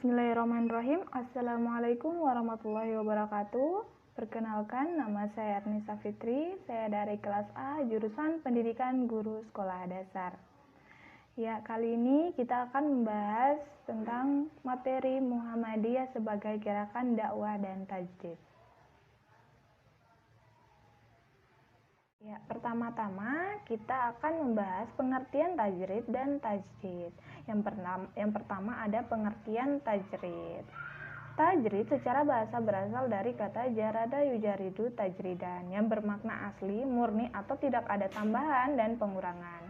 Bismillahirrahmanirrahim. Assalamualaikum warahmatullahi wabarakatuh. Perkenalkan, nama saya Ernisa Fitri. Saya dari kelas A, jurusan Pendidikan Guru Sekolah Dasar. Ya, kali ini kita akan membahas tentang materi Muhammadiyah sebagai gerakan dakwah dan tajdid. Ya, pertama-tama kita akan membahas pengertian tajrid dan tajdid. Yang pertama ada pengertian tajrid. Tajrid secara bahasa berasal dari kata jarada yujaridu tajridan yang bermakna asli, murni atau tidak ada tambahan dan pengurangan.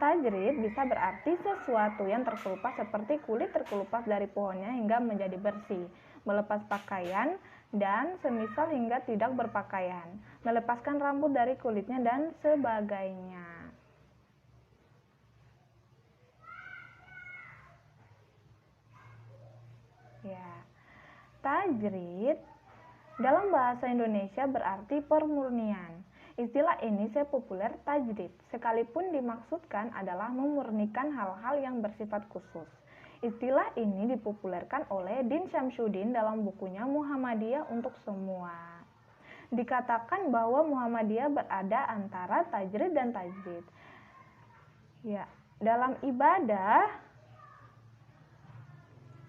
Tajrid bisa berarti sesuatu yang terkelupas seperti kulit terkelupas dari pohonnya hingga menjadi bersih, melepas pakaian dan semisal hingga tidak berpakaian, melepaskan rambut dari kulitnya dan sebagainya. Ya. Tajrid dalam bahasa Indonesia berarti permurnian. Istilah ini saya populer tajdid, sekalipun dimaksudkan adalah memurnikan hal-hal yang bersifat khusus. Istilah ini dipopulerkan oleh Din Syamsuddin dalam bukunya Muhammadiyah untuk Semua. Dikatakan bahwa Muhammadiyah berada antara tajrid dan tajdid. Ya, dalam ibadah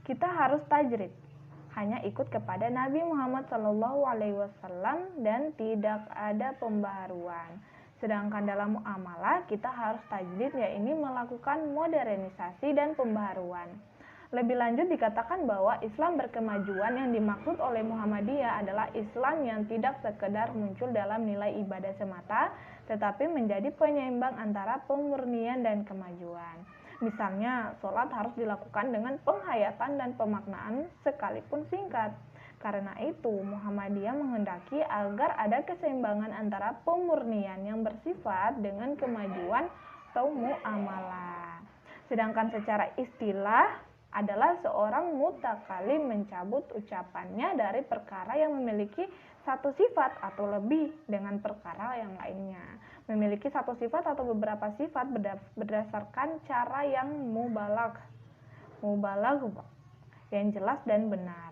kita harus tajrid, hanya ikut kepada Nabi Muhammad SAW dan tidak ada pembaharuan. Sedangkan dalam muamalah kita harus tajdid, yaitu melakukan modernisasi dan pembaharuan. Lebih lanjut dikatakan bahwa Islam berkemajuan yang dimaksud oleh Muhammadiyah adalah Islam yang tidak sekedar muncul dalam nilai ibadah semata, tetapi menjadi penyeimbang antara pemurnian dan kemajuan. Misalnya, sholat harus dilakukan dengan penghayatan dan pemaknaan sekalipun singkat. Karena itu, Muhammadiyah menghendaki agar ada keseimbangan antara pemurnian yang bersifat dengan kemajuan atau muamalah. Sedangkan secara istilah adalah seorang mutakalim mencabut ucapannya dari perkara yang memiliki satu sifat atau lebih dengan perkara yang lainnya. Memiliki satu sifat atau beberapa sifat berdasarkan cara yang mubalag yang jelas dan benar.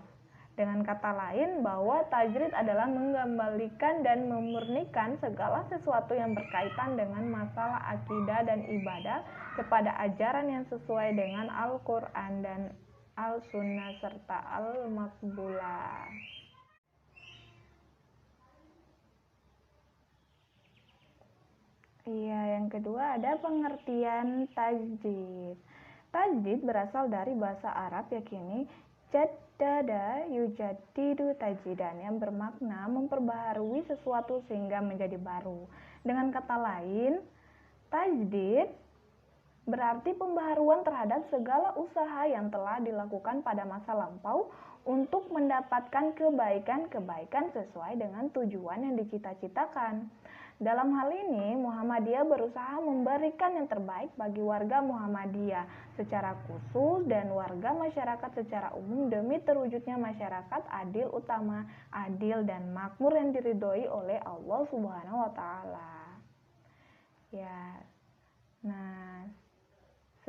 Dengan kata lain, bahwa tajrid adalah mengembalikan dan memurnikan segala sesuatu yang berkaitan dengan masalah akidah dan ibadah kepada ajaran yang sesuai dengan Al-Quran dan Al-Sunnah serta Al-Maqbulah. Iya, yang kedua ada pengertian tajdid. Tajdid berasal dari bahasa Arab yakni jaddada yujaddidu tajdidan yang bermakna memperbaharui sesuatu sehingga menjadi baru. Dengan kata lain, tajdid berarti pembaharuan terhadap segala usaha yang telah dilakukan pada masa lampau untuk mendapatkan kebaikan-kebaikan sesuai dengan tujuan yang dicita-citakan. Dalam hal ini, Muhammadiyah berusaha memberikan yang terbaik bagi warga Muhammadiyah secara khusus dan warga masyarakat secara umum demi terwujudnya masyarakat adil, utama, adil dan makmur yang diridhoi oleh Allah Subhanahu wa taala. Ya. Nah,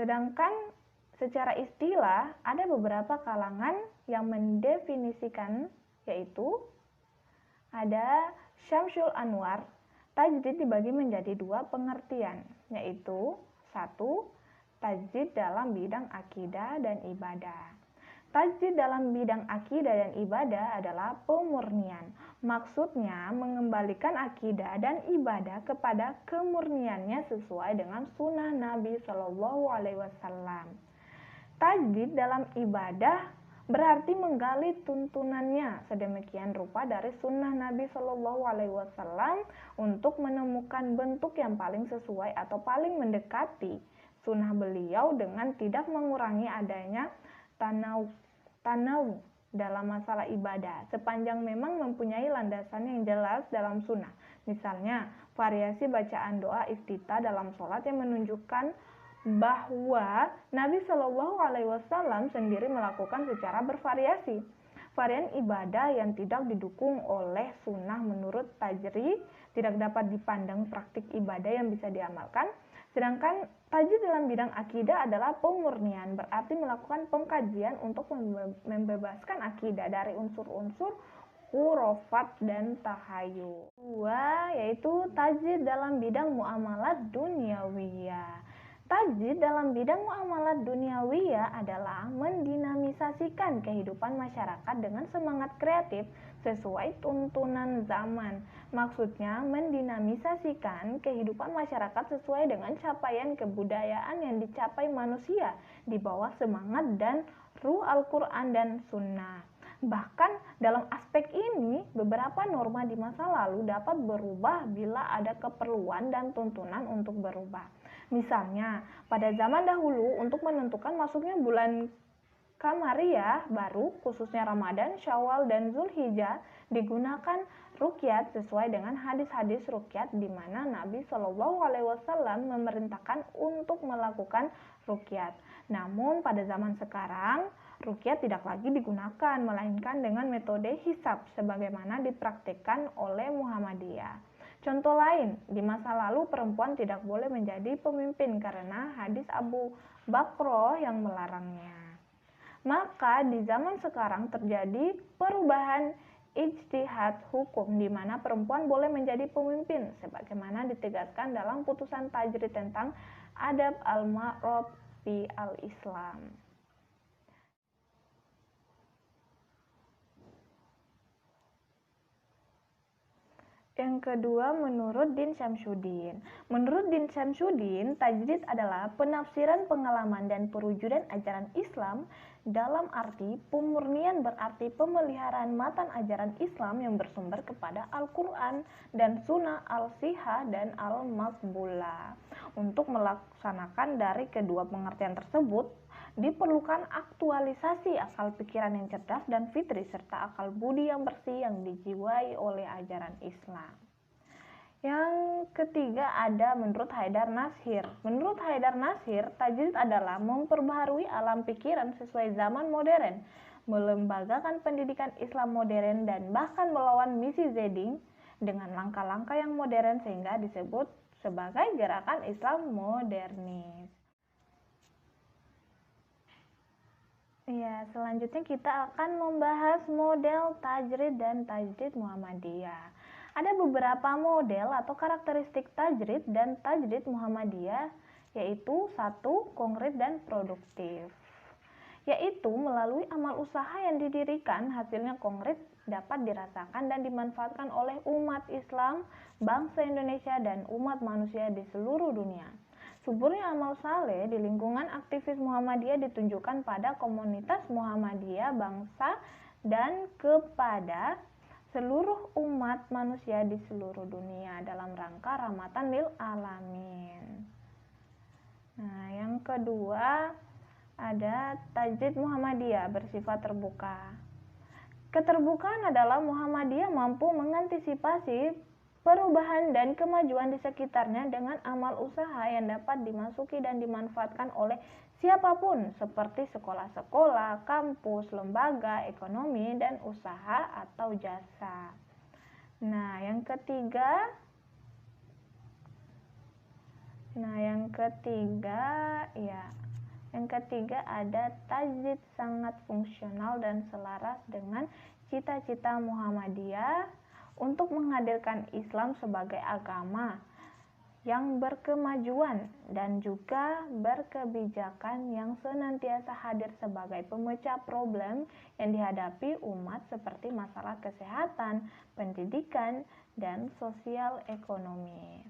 sedangkan secara istilah ada beberapa kalangan yang mendefinisikan, yaitu ada Syamsul Anwar. Tajdid dibagi menjadi dua pengertian, yaitu satu, tajdid dalam bidang akidah dan ibadah. Tajdid dalam bidang akidah dan ibadah adalah pemurnian. Maksudnya mengembalikan akidah dan ibadah kepada kemurniannya sesuai dengan sunnah Nabi SAW. Tajdid dalam ibadah berarti menggali tuntunannya sedemikian rupa dari sunnah Nabi SAW untuk menemukan bentuk yang paling sesuai atau paling mendekati sunnah beliau dengan tidak mengurangi adanya tanawu dalam masalah ibadah, sepanjang memang mempunyai landasan yang jelas dalam sunnah. Misalnya, variasi bacaan doa iftitah dalam sholat yang menunjukkan bahwa Nabi Shallallahu Alaihi Wasallam sendiri melakukan secara bervariasi. Varian ibadah yang tidak didukung oleh sunnah menurut tajrid tidak dapat dipandang praktik ibadah yang bisa diamalkan. Sedangkan tajdid dalam bidang akidah adalah pemurnian, berarti melakukan pengkajian untuk membebaskan akidah dari unsur-unsur khurafat dan tahayul. Dua, yaitu tajdid dalam bidang muamalat duniawiyah. Tajdid dalam bidang muamalat duniawiyah adalah mendinamisasikan kehidupan masyarakat dengan semangat kreatif sesuai tuntunan zaman. Maksudnya mendinamisasikan kehidupan masyarakat sesuai dengan capaian kebudayaan yang dicapai manusia di bawah semangat dan ruh Al-Quran dan Sunnah. Bahkan dalam aspek ini, beberapa norma di masa lalu dapat berubah bila ada keperluan dan tuntunan untuk berubah. Misalnya, pada zaman dahulu untuk menentukan masuknya bulan Qamariyah baru, khususnya Ramadan, Syawal, dan Zulhijjah, digunakan ruqyat sesuai dengan hadis-hadis ruqyat di mana Nabi Shallallahu Alaihi Wasallam memerintahkan untuk melakukan ruqyat. Namun pada zaman sekarang, ruqyat tidak lagi digunakan, melainkan dengan metode hisab sebagaimana dipraktikkan oleh Muhammadiyah. Contoh lain, di masa lalu perempuan tidak boleh menjadi pemimpin karena hadis Abu Bakroh yang melarangnya. Maka di zaman sekarang terjadi perubahan ijtihad hukum di mana perempuan boleh menjadi pemimpin sebagaimana ditegaskan dalam putusan tajrid tentang adab al-ma'ruf fi al-Islam. Yang kedua, menurut Din Syamsuddin. Menurut Din Syamsuddin, tajdid adalah penafsiran pengalaman dan perwujudan ajaran Islam dalam arti pemurnian, berarti pemeliharaan matan ajaran Islam yang bersumber kepada Al-Quran dan Sunnah al-Sihah dan al-Maqbulah. Untuk melaksanakan dari kedua pengertian tersebut, diperlukan aktualisasi akal pikiran yang cerdas dan fitri serta akal budi yang bersih yang dijiwai oleh ajaran Islam. Yang ketiga ada menurut Haidar Nasir. Menurut Haidar Nasir, tajdid adalah memperbaharui alam pikiran sesuai zaman modern, melembagakan pendidikan Islam modern dan bahkan melawan misi Zeding dengan langkah-langkah yang modern sehingga disebut sebagai gerakan Islam modernis. Ya, selanjutnya kita akan membahas model tajrid dan tajdid Muhammadiyah. Ada beberapa model atau karakteristik tajrid dan tajdid Muhammadiyah, yaitu 1. Konkret dan produktif. Yaitu melalui amal usaha yang didirikan, hasilnya konkret dapat dirasakan dan dimanfaatkan oleh umat Islam, bangsa Indonesia, dan umat manusia di seluruh dunia. Suburnya amal saleh di lingkungan aktivis Muhammadiyah ditunjukkan pada komunitas Muhammadiyah bangsa dan kepada seluruh umat manusia di seluruh dunia dalam rangka rahmatan lil alamin. Nah, yang kedua ada tajdid Muhammadiyah bersifat terbuka. Keterbukaan adalah Muhammadiyah mampu mengantisipasi perubahan dan kemajuan di sekitarnya dengan amal usaha yang dapat dimasuki dan dimanfaatkan oleh siapapun seperti sekolah-sekolah, kampus, lembaga, ekonomi, dan usaha atau jasa. Nah, yang ketiga ada tajdid sangat fungsional dan selaras dengan cita-cita Muhammadiyah untuk menghadirkan Islam sebagai agama yang berkemajuan dan juga berkebijakan yang senantiasa hadir sebagai pemecah problem yang dihadapi umat seperti masalah kesehatan, pendidikan, dan sosial ekonomi.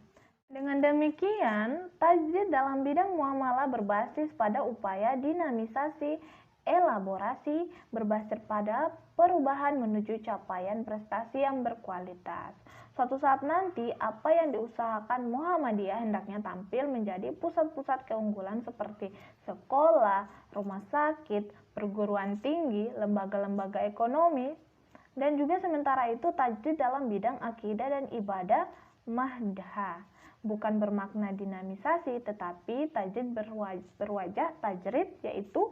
Dengan demikian, tajdid dalam bidang muamalah berbasis pada upaya dinamisasi, elaborasi, berbasis pada perubahan menuju capaian prestasi yang berkualitas. Suatu saat nanti, apa yang diusahakan Muhammadiyah hendaknya tampil menjadi pusat-pusat keunggulan seperti sekolah, rumah sakit, perguruan tinggi, lembaga-lembaga ekonomi, dan juga sementara itu tajdid dalam bidang akidah dan ibadah mahdha. Bukan bermakna dinamisasi, tetapi tajdid berwajah tajrid, yaitu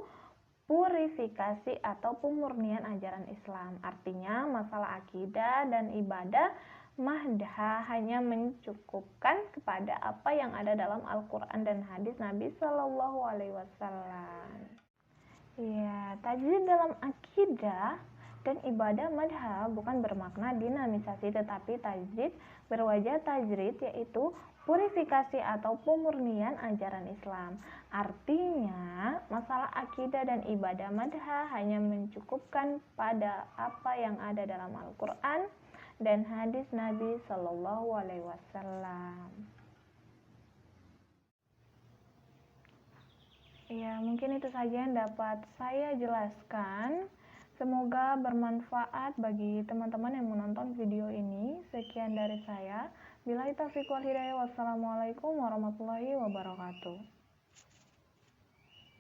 purifikasi atau pemurnian ajaran Islam. Artinya masalah akidah dan ibadah madha hanya mencukupkan kepada apa yang ada dalam Al-Quran dan hadis Nabi Shallallahu Alaihi Wasallam. Ya, tajdid dalam akidah dan ibadah madha bukan bermakna dinamisasi, tetapi tajdid berwajah tajrid, yaitu purifikasi atau pemurnian ajaran Islam. Artinya, masalah akidah dan ibadah madha hanya mencukupkan pada apa yang ada dalam Al-Quran dan hadis Nabi Shallallahu Alaihi Wasallam. Ya, mungkin itu saja yang dapat saya jelaskan. Semoga bermanfaat bagi teman-teman yang menonton video ini. Sekian dari saya. Billahi taufiq wal hidayah. Wassalamualaikum warahmatullahi wabarakatuh.